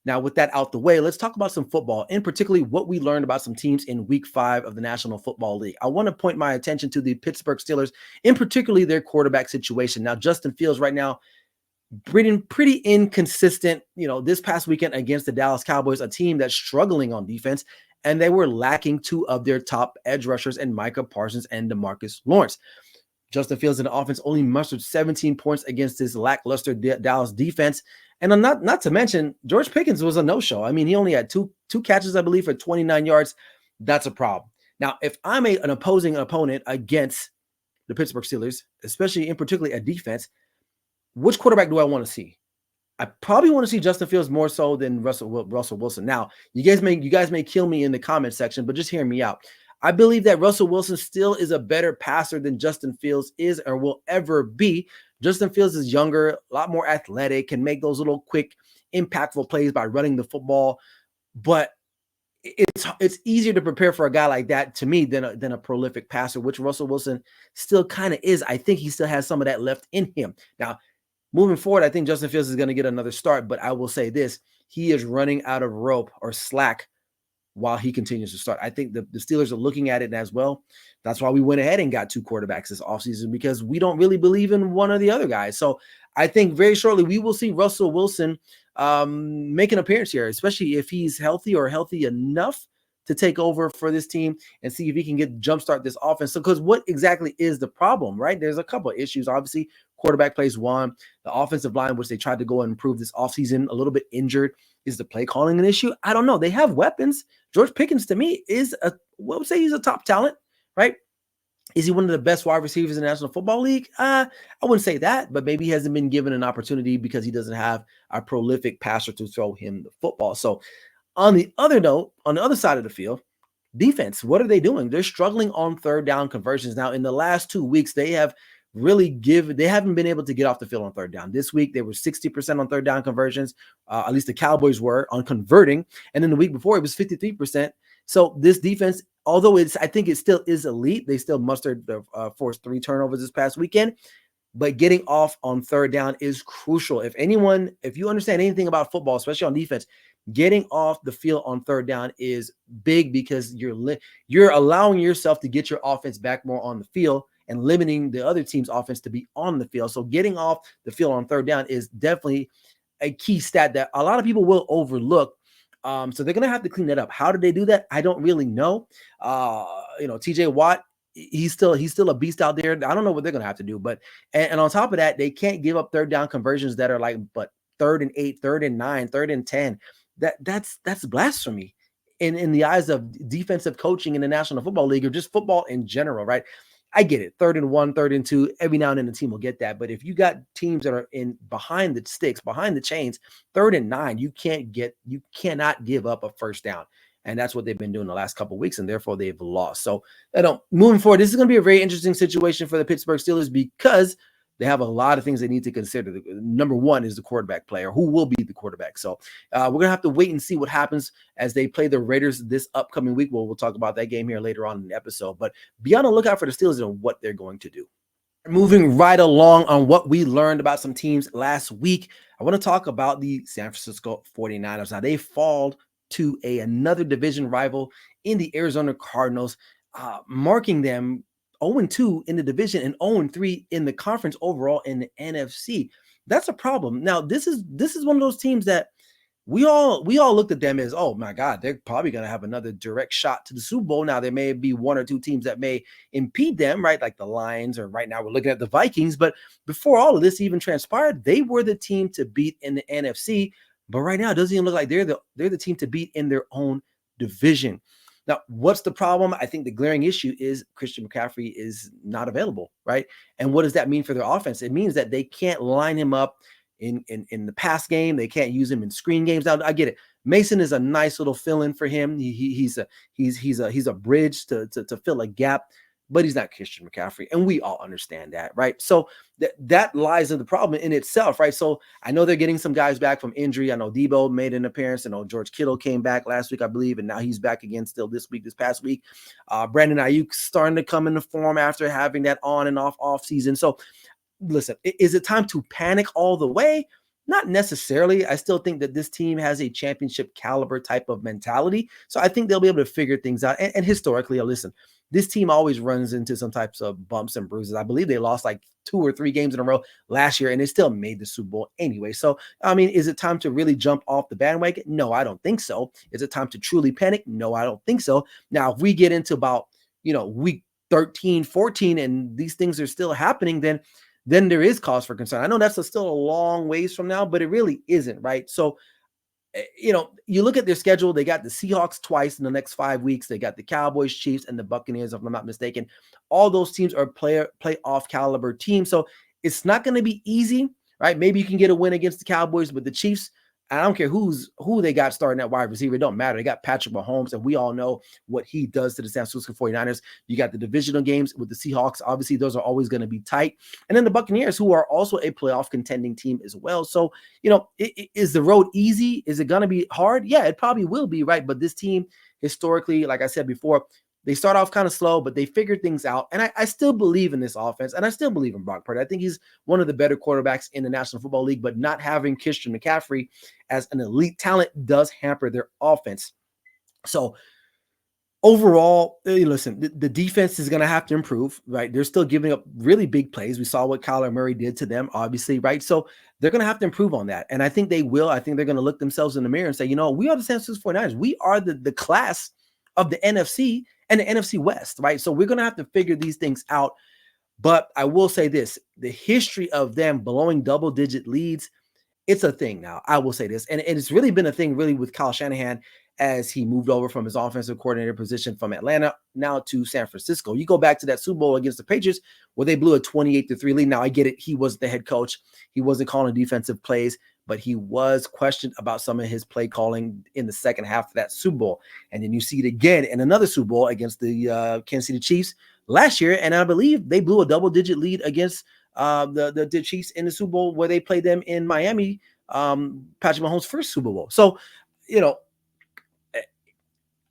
Now, with that out the way, let's talk about some football, and particularly what we learned about some teams in week 5 of the National Football League. I want to point my attention to the Pittsburgh Steelers, in particularly their quarterback situation. Now, Justin Fields right now, pretty inconsistent, this past weekend against the Dallas Cowboys, a team that's struggling on defense, and they were lacking 2 of their top edge rushers in Micah Parsons and DeMarcus Lawrence. Justin Fields in the offense only mustered 17 points against this lackluster Dallas defense. And not to mention, George Pickens was a no-show. I mean, he only had two catches, I believe, for 29 yards. That's a problem. Now, if I'm an opposing opponent against the Pittsburgh Steelers, especially in particularly a defense, which quarterback do I want to see? I probably want to see Justin Fields more so than Russell Wilson. Now, you guys may kill me in the comment section, but just hear me out. I believe that Russell Wilson still is a better passer than Justin Fields is or will ever be. Justin Fields is younger, a lot more athletic, can make those little quick, impactful plays by running the football. But it's easier to prepare for a guy like that, to me, than a prolific passer, which Russell Wilson still kind of is. I think he still has some of that left in him. Now, moving forward, I think Justin Fields is going to get another start, but I will say this. He is running out of rope or slack while he continues to start. I think the Steelers are looking at it as well. That's why we went ahead and got 2 quarterbacks this offseason, because we don't really believe in one or the other guys. So I think very shortly we will see Russell Wilson make an appearance here, especially if he's healthy or healthy enough to take over for this team and see if he can jumpstart this offense. So, because what exactly is the problem, right? There's a couple of issues. Obviously, quarterback plays one. The offensive line, which they tried to go and improve this offseason, a little bit injured. Is the play calling an issue? I don't know. They have weapons. George Pickens, to me, is would say he's a top talent, right? Is he one of the best wide receivers in the National Football League? I wouldn't say that, but maybe he hasn't been given an opportunity because he doesn't have a prolific passer to throw him the football. So on the other note, on the other side of the field, defense, what are they doing? They're struggling on third down conversions. Now, in the last 2 weeks, they haven't been able to get off the field on third down. This week, they were 60% on third down conversions. At least the Cowboys were on converting. And then the week before, it was 53%. So this defense, although I think it still is elite, they still mustered the forced 3 turnovers this past weekend. But getting off on third down is crucial. If you understand anything about football, especially on defense, getting off the field on third down is big, because you're allowing yourself to get your offense back more on the field and limiting the other team's offense to be on the field. So getting off the field on third down is definitely a key stat that a lot of people will overlook. So they're going to have to clean that up. How did they do that? I don't really know. TJ Watt, he's still a beast out there. I don't know what they're going to have to do, but, and on top of that, they can't give up third down conversions that are like, but 3rd and 8, 3rd and 9, 3rd and 10. That's blasphemy in the eyes of defensive coaching in the National Football League, or just football in general, right? I get it. 3rd and 1, 3rd and 2, every now and then the team will get that. But if you got teams that are in behind the sticks, behind the chains, 3rd and 9, you cannot give up a first down. And that's what they've been doing the last couple of weeks, and therefore they've lost. So moving forward, this is going to be a very interesting situation for the Pittsburgh Steelers, because they have a lot of things they need to consider. Number one is the quarterback player. Who will be the quarterback? So we're going to have to wait and see what happens as they play the Raiders this upcoming week. We'll talk about that game here later on in the episode. But be on the lookout for the Steelers and what they're going to do. Moving right along on what we learned about some teams last week, I want to talk about the San Francisco 49ers. Now, they fall to another division rival in the Arizona Cardinals, marking them 0-2 in the division and 0-3 in the conference overall in the NFC. That's a problem. Now, this is one of those teams that we all looked at them as, oh my God, they're probably going to have another direct shot to the Super Bowl. Now, there may be 1 or 2 teams that may impede them, right? Like the Lions, or right now we're looking at the Vikings. But before all of this even transpired, they were the team to beat in the NFC. But right now, it doesn't even look like they're the team to beat in their own division. Now, what's the problem? I think the glaring issue is Christian McCaffrey is not available, right? And what does that mean for their offense? It means that they can't line him up in the pass game. They can't use him in screen games. Now, I get it. Mason is a nice little fill-in for him. He's a bridge to fill a gap, but he's not Christian McCaffrey, and we all understand that, right? So that lies in the problem in itself, right? So I know they're getting some guys back from injury. I know Debo made an appearance. I know George Kittle came back last week, I believe, and now he's back again still this past week. Brandon Ayuk starting to come into form after having that on and off season. So listen, is it time to panic all the way? Not necessarily. I still think that this team has a championship caliber type of mentality. So I think they'll be able to figure things out. And historically, listen, this team always runs into some types of bumps and bruises. I believe they lost like 2 or 3 games in a row last year, and they still made the Super Bowl anyway. So, I mean, is it time to really jump off the bandwagon? No, I don't think so. Is it time to truly panic? No, I don't think so. Now, if we get into about, week 13, 14, and these things are still happening, then there is cause for concern. I know that's still a long ways from now, but it really isn't, right? So, you look at their schedule, they got the Seahawks twice in the next 5 weeks. They got the Cowboys, Chiefs, and the Buccaneers, if I'm not mistaken. All those teams are playoff caliber teams. So it's not going to be easy, right? Maybe you can get a win against the Cowboys, but the Chiefs, I don't care who they got starting at wide receiver. It don't matter. They got Patrick Mahomes, and we all know what he does to the San Francisco 49ers. You got the divisional games with the Seahawks. Obviously, those are always going to be tight. And then the Buccaneers, who are also a playoff contending team as well. So, is the road easy? Is it going to be hard? Yeah, it probably will be, right? But this team, historically, like I said before, they start off kind of slow, but they figure things out. And I still believe in this offense, and I still believe in Brock Purdy. I think he's one of the better quarterbacks in the National Football League, but not having Christian McCaffrey as an elite talent does hamper their offense. So overall, listen, the defense is going to have to improve, right? They're still giving up really big plays. We saw what Kyler Murray did to them, obviously, right? So they're going to have to improve on that. And I think they will. I think they're going to look themselves in the mirror and say, we are the San Francisco 49ers. We are the class of the NFC and the NFC West, right? So we're going to have to figure these things out. But I will say this, the history of them blowing double-digit leads, it's a thing now. I will say this. And it's really been a thing really with Kyle Shanahan as he moved over from his offensive coordinator position from Atlanta now to San Francisco. You go back to that Super Bowl against the Patriots where they blew a 28-3 lead. Now, I get it. He was the head coach. He wasn't calling defensive plays, but he was questioned about some of his play calling in the second half of that Super Bowl. And then you see it again in another Super Bowl against the Kansas City Chiefs last year. And I believe they blew a double-digit lead against the Chiefs in the Super Bowl where they played them in Miami, Patrick Mahomes' first Super Bowl. So,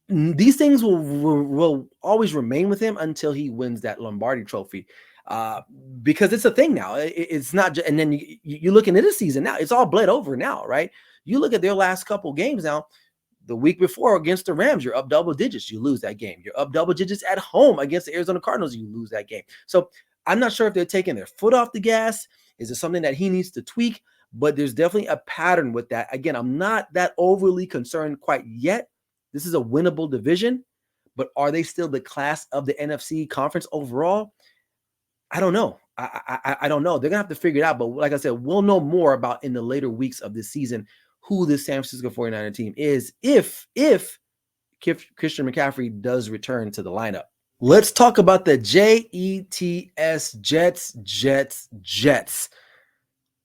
these things will always remain with him until he wins that Lombardi trophy, because it's a thing now. It's not just, and then you look into this season now, it's all bled over now, right? You look at their last couple games now. The week before against the Rams, you're up double digits, you lose that game. You're up double digits at home against the Arizona Cardinals, you lose that game. So I'm not sure if they're taking their foot off the gas. Is it something that he needs to tweak? But there's definitely a pattern with that. Again, I'm not that overly concerned quite yet. This is a winnable division, but are they still the class of the NFC conference overall? I don't know. I don't know. They're going to have to figure it out. But like I said, we'll know more about in the later weeks of this season who this San Francisco 49er team is if Christian McCaffrey does return to the lineup. Let's talk about the Jets.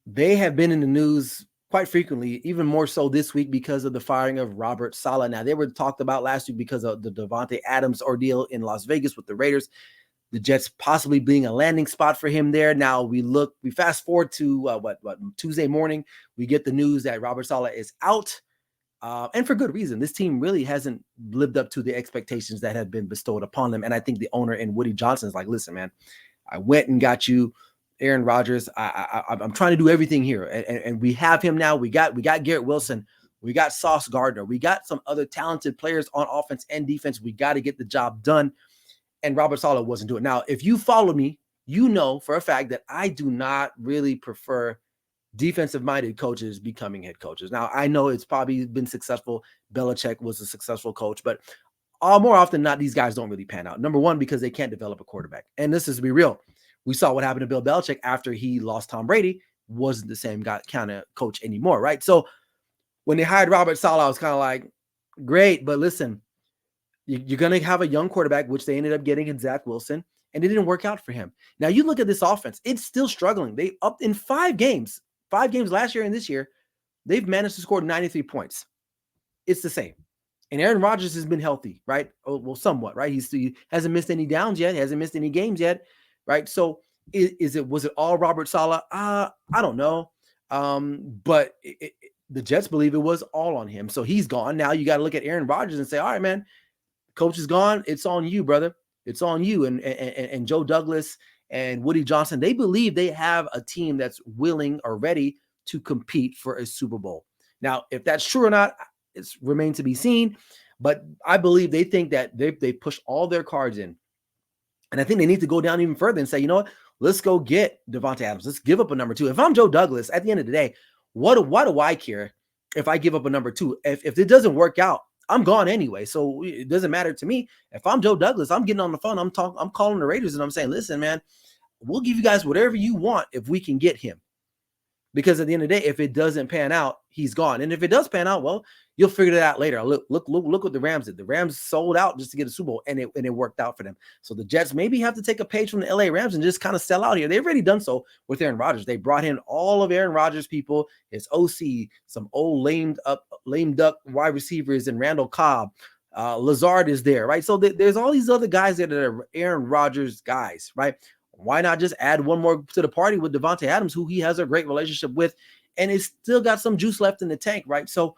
They have been in the news quite frequently, even more so this week because of the firing of Robert Saleh. Now, they were talked about last week because of the Devontae Adams ordeal in Las Vegas with the Raiders. The Jets possibly being a landing spot for him there. Now, we fast forward to Tuesday morning. We get the news that Robert Saleh is out, and for good reason. This team really hasn't lived up to the expectations that have been bestowed upon them. And I think the owner and Woody Johnson is like, listen, man, I went and got you Aaron Rodgers. I'm trying to do everything here, and we have him now. We got Garrett Wilson, we got Sauce Gardner, we got some other talented players on offense and defense. We got to get the job done, and Robert Saleh wasn't doing it. Now, if you follow me, you know for a fact that I do not really prefer defensive-minded coaches becoming head coaches. Now, I know it's probably been successful. Belichick was a successful coach, but more often than not, these guys don't really pan out. Number one, because they can't develop a quarterback, and this is to be real. We saw what happened to Bill Belichick after he lost Tom Brady. Wasn't the same guy kind of coach anymore, right? So when they hired Robert Saleh, I was kind of like, great, but listen, you're going to have a young quarterback, which they ended up getting in Zach Wilson, and it didn't work out for him. Now you look at this offense; it's still struggling. They up in 5 games last year and this year, they've managed to score 93 points. It's the same. And Aaron Rodgers has been healthy, right? Oh, well, somewhat, right? He hasn't missed any downs yet. He hasn't missed any games yet. Right. So was it all Robert Saleh? I don't know. But the Jets believe it was all on him. So he's gone. Now you got to look at Aaron Rodgers and say, all right, man, coach is gone. It's on you, brother. It's on you. And Joe Douglas and Woody Johnson, they believe they have a team that's willing or ready to compete for a Super Bowl. Now, if that's true or not, it's remains to be seen. But I believe they think that they push all their cards in. And I think they need to go down even further and say, you know what? Let's go get Devontae Adams. Let's give up a number two. If I'm Joe Douglas, at the end of the day, why do I care if I give up a number two? If it doesn't work out, I'm gone anyway. So it doesn't matter to me. If I'm Joe Douglas, I'm getting on the phone. I'm calling the Raiders and I'm saying, listen, man, we'll give you guys whatever you want if we can get him. Because at the end of the day, if it doesn't pan out, he's gone. And if it does pan out, well, you'll figure it out later. Look what the Rams did. The Rams sold out just to get a Super Bowl, and it worked out for them. So the Jets maybe have to take a page from the LA Rams and just kind of sell out here. They've already done so with Aaron Rodgers. They brought in all of Aaron Rodgers' people, his OC, some old lame duck wide receivers, and Randall Cobb. Lazard is there, right? So there's all these other guys that are Aaron Rodgers guys, right? Why not just add one more to the party with Devontae Adams, who he has a great relationship with, and it's still got some juice left in the tank, right? So,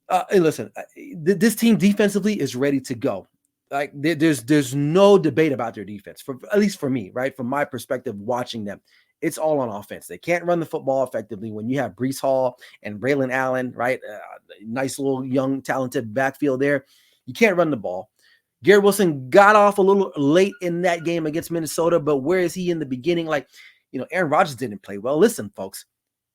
hey, listen, this team defensively is ready to go. Like there's no debate about their defense, at least for me, right? From my perspective, watching them, it's all on offense. They can't run the football effectively when you have Breece Hall and Braylon Allen, right? Nice little young talented backfield there. You can't run the ball. Garrett Wilson got off a little late in that game against Minnesota, but where is he in the beginning? Like, Aaron Rodgers didn't play well. Listen, folks,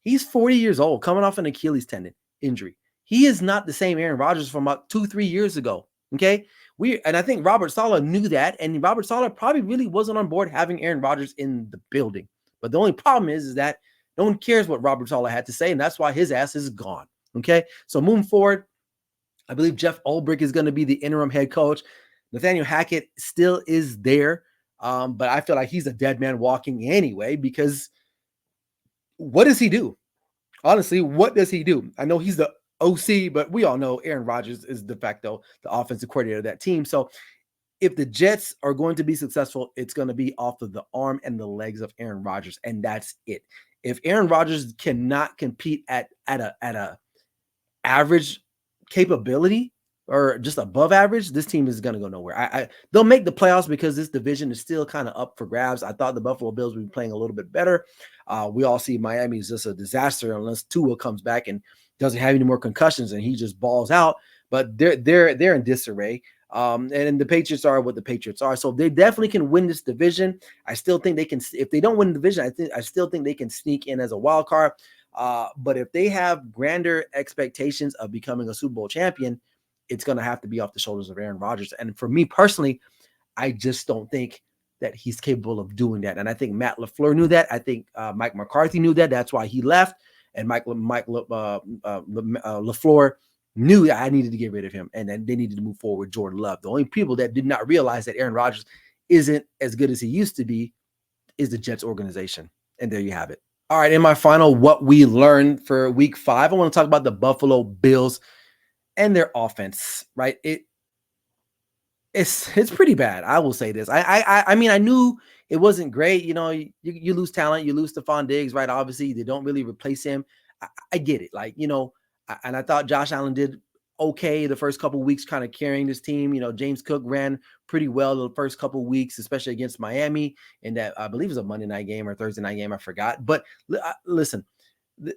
he's 40 years old, coming off an Achilles tendon injury. He is not the same Aaron Rodgers from about 2-3 years ago, okay? And I think Robert Saleh knew that, and Robert Saleh probably really wasn't on board having Aaron Rodgers in the building. But the only problem is that no one cares what Robert Saleh had to say, and that's why his ass is gone, okay? So moving forward, I believe Jeff Ulbrich is going to be the interim head coach. Nathaniel Hackett still is there, but I feel like he's a dead man walking anyway, because what does he do? Honestly, what does he do? I know he's the OC, but we all know Aaron Rodgers is de facto the offensive coordinator of that team. So if the Jets are going to be successful, it's going to be off of the arm and the legs of Aaron Rodgers, and that's it. If Aaron Rodgers cannot compete at a average capability, or just above average, this team is going to go nowhere. They'll make the playoffs because this division is still kind of up for grabs. I thought the Buffalo Bills would be playing a little bit better. We all see Miami is just a disaster unless Tua comes back and doesn't have any more concussions and he just balls out. But they're in disarray. And the Patriots are what the Patriots are. So they definitely can win this division. I still think they can. If they don't win the division, I still think they can sneak in as a wild card. But if they have grander expectations of becoming a Super Bowl champion, it's going to have to be off the shoulders of Aaron Rodgers. And for me personally, I just don't think that he's capable of doing that. And I think Matt LaFleur knew that. I think Mike McCarthy knew that. That's why he left. And LaFleur knew that I needed to get rid of him. And then they needed to move forward with Jordan Love. The only people that did not realize that Aaron Rodgers isn't as good as he used to be is the Jets organization. And there you have it. All right, in my final, what we learned for week 5, I want to talk about the Buffalo Bills and their offense, right? It's pretty bad. I will say this. I mean, I knew it wasn't great. You lose talent, you lose Stephon Diggs, right? Obviously, they don't really replace him. I get it. Like, and I thought Josh Allen did okay the first couple of weeks, kind of carrying this team. James Cook ran pretty well the first couple of weeks, especially against Miami, and that I believe it was a Monday night game or Thursday night game. I forgot. But listen,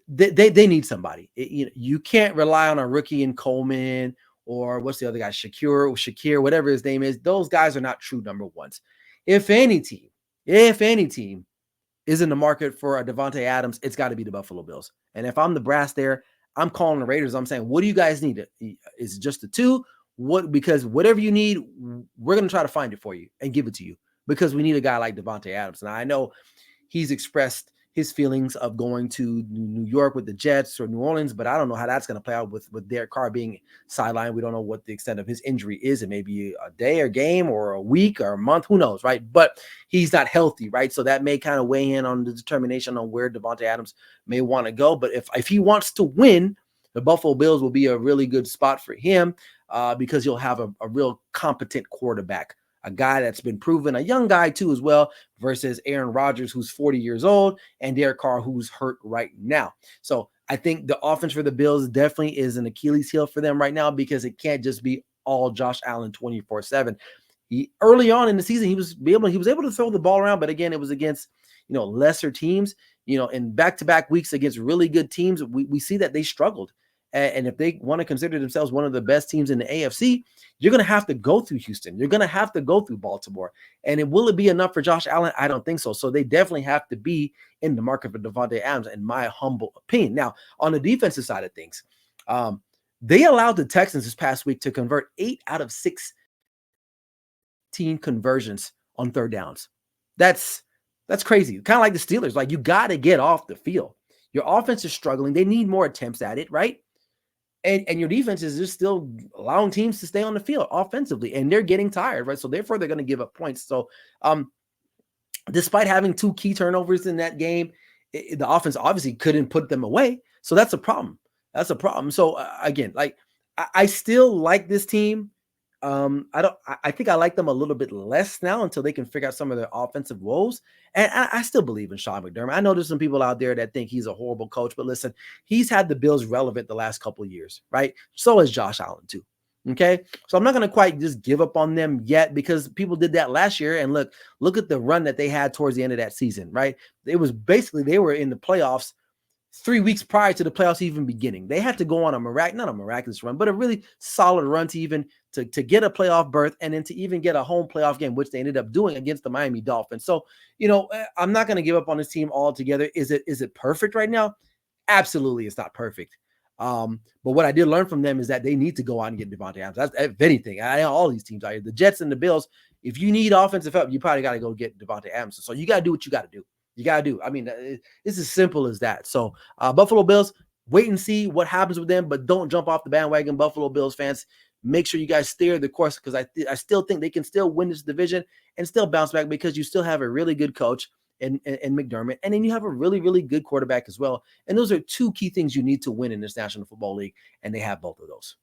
they need somebody. You can't rely on a rookie in Coleman or what's the other guy, Shakir, whatever his name is. Those guys are not true number ones. If any team is in the market for a Devontae Adams, it's got to be the Buffalo Bills. And if I'm the brass there, I'm calling the Raiders. I'm saying, what do you guys need? Is it just the two? Because whatever you need, we're going to try to find it for you and give it to you, because we need a guy like Devontae Adams. And I know he's expressed his feelings of going to New York with the Jets or New Orleans, but I don't know how that's going to play out with Derek Carr being sidelined. We don't know what the extent of his injury is. It may be a day or game or a week or a month, who knows, right? But he's not healthy, right? So that may kind of weigh in on the determination on where Devontae Adams may want to go. But if he wants to win, the Buffalo Bills will be a really good spot for him because he'll have a real competent quarterback, a guy that's been proven, a young guy too as well, versus Aaron Rodgers, who's 40 years old, and Derek Carr, who's hurt right now. So I think the offense for the Bills definitely is an Achilles heel for them right now, because it can't just be all Josh Allen 24/7. Early on in the season, he was able to throw the ball around, but again, it was against lesser teams. in back-to-back weeks against really good teams, we see that they struggled. And if they want to consider themselves one of the best teams in the AFC, you're going to have to go through Houston. You're going to have to go through Baltimore. And will it be enough for Josh Allen? I don't think so. So they definitely have to be in the market for Davante Adams, in my humble opinion. Now, on the defensive side of things, they allowed the Texans this past week to convert 8 out of 16 conversions on third downs. That's crazy. Kind of like the Steelers. Like, you got to get off the field. Your offense is struggling. They need more attempts at it, right? And your defense is just still allowing teams to stay on the field offensively, and they're getting tired, right? So therefore, they're going to give up points. So despite having 2 key turnovers in that game, the offense obviously couldn't put them away. So that's a problem. So again, like, I still like this team. I think I like them a little bit less now until they can figure out some of their offensive woes. And I still believe in Sean McDermott. I know there's some people out there that think he's a horrible coach, but listen, he's had the Bills relevant the last couple of years, right? So has Josh Allen too. Okay. So I'm not going to quite just give up on them yet, because people did that last year. And look at the run that they had towards the end of that season, right? It was basically, they were in the playoffs 3 weeks prior to the playoffs even beginning. They had to go on not a miraculous run, but a really solid run to even to get a playoff berth, and then to even get a home playoff game, which they ended up doing against the Miami Dolphins. So, I'm not going to give up on this team altogether. Is it perfect right now? Absolutely, it's not perfect. But what I did learn from them is that they need to go out and get Davante Adams. That's, if anything, all these teams out here, the Jets and the Bills, if you need offensive help, you probably got to go get Davante Adams. So you got to do what you got to do. You got to do. I mean, it's as simple as that. So Buffalo Bills, wait and see what happens with them, but don't jump off the bandwagon, Buffalo Bills fans. Make sure you guys steer the course, because I still think they can still win this division and still bounce back, because you still have a really good coach in McDermott, and then you have a really, really good quarterback as well. And those are 2 key things you need to win in this National Football League, and they have both of those.